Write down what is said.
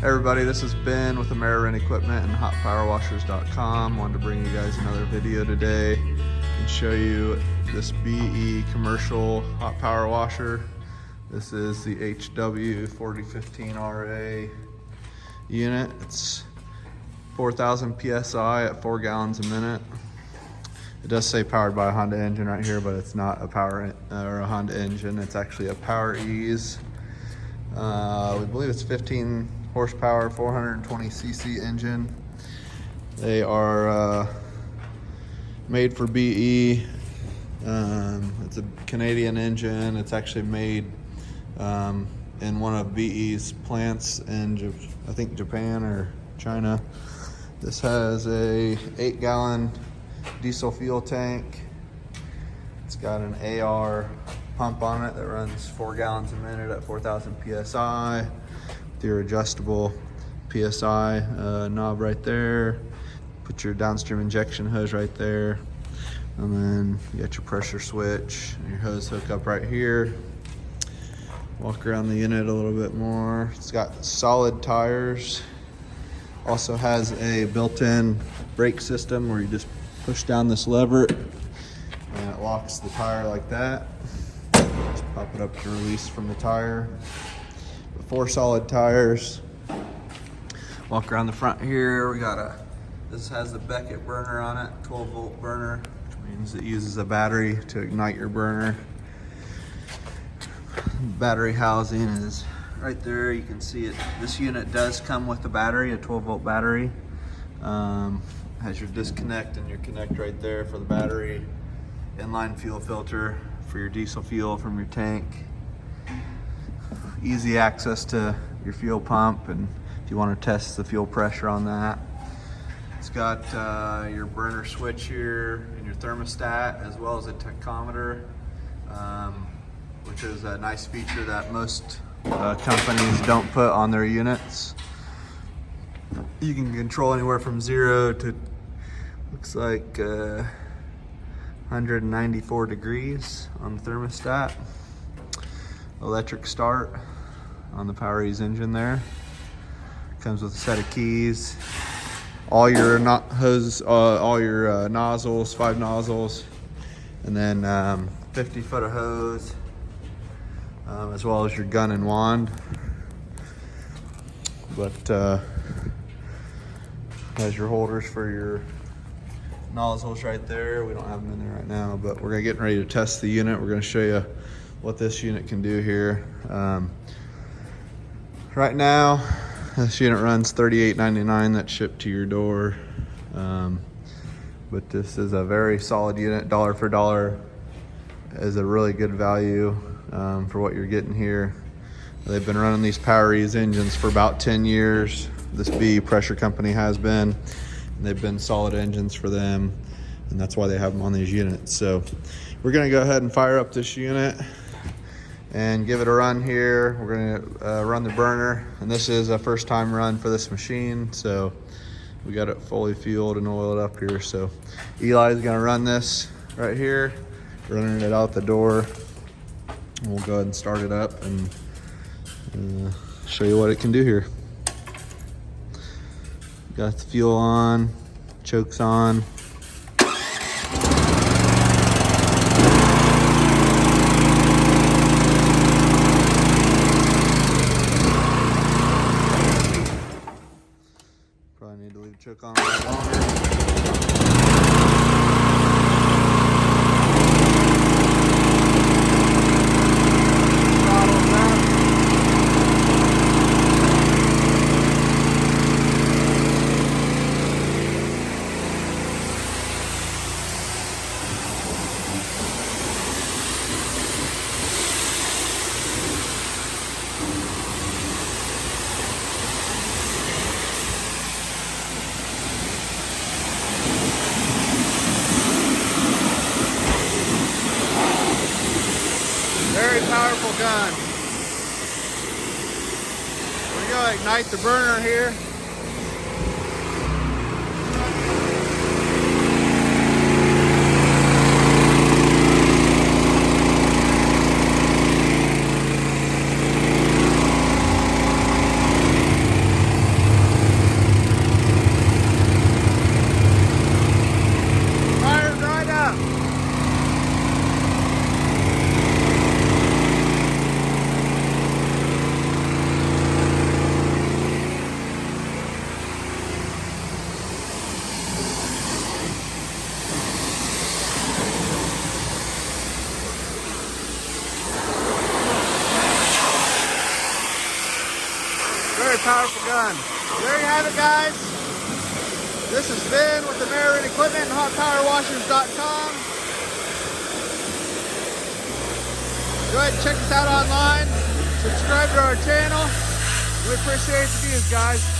Hey everybody, this is Ben with American Equipment and HotPowerWashers.com. Wanted to bring you guys another video today and show you this BE commercial hot power washer. This is the HW4015RA unit. It's 4,000 PSI at 4 gallons a minute. It does say powered by a Honda engine right here, but it's not a a Honda engine. It's actually a Powerease. We believe it's 15 horsepower, 420 cc engine. They are made for BE. It's a Canadian engine. It's actually made in one of BE's plants in, I think, Japan or China. This has a 8-gallon diesel fuel tank. It's got an AR pump on it that runs 4 gallons a minute at 4,000 PSI. With your adjustable PSI knob right there. Put your downstream injection hose right there. And then you got your pressure switch and your hose hook up right here. Walk around the unit a little bit more. It's got solid tires. Also has a built-in brake system where you just push down this lever and it locks the tire like that. Just pop it up to release from the tire. 4 solid tires. Walk around the front here. We got this has the Beckett burner on it, 12-volt burner, which means it uses a battery to ignite your burner. Battery housing is right there. You can see it. This unit does come with a battery, a 12-volt battery. Has your disconnect and your connect right there for the battery. Inline fuel filter for your diesel fuel from your tank. Easy access to your fuel pump, and if you want to test the fuel pressure on that. It's got your burner switch here and your thermostat, as well as a tachometer, which is a nice feature that most companies don't put on their units. You can control anywhere from 0 to, looks like 194 degrees on the thermostat. Electric start on the Powerease engine there. Comes with a set of keys. All your nozzles, 5 nozzles, and then 50 foot of hose, as well as your gun and wand. But has your holders for your nozzles right there. We don't have them in there right now, but we're getting ready to test the unit. We're going to show you what this unit can do here. Right now, this unit runs $38.99. That's shipped to your door. But this is a very solid unit. Dollar for dollar is a really good value for what you're getting here. They've been running these Powerease engines for about 10 years. This BE pressure company has been. And they've been solid engines for them, and that's why they have them on these units. So we're gonna go ahead and fire up this unit and give it a run here. We're gonna run the burner, and this is a first time run for this machine, so we got it fully fueled and oiled up here. So Eli's gonna run this right here, running it out the door. We'll go ahead and start it up and show you what it can do here. Got the fuel on, chokes on. Probably need to leave the choke on a little longer. Very powerful gun. We're going to ignite the burner here. powerful gun. There you have it, guys. This has been with the American Equipment and HotPowerWashers.com. Go ahead and check us out online. Subscribe to our channel. We appreciate the views, guys.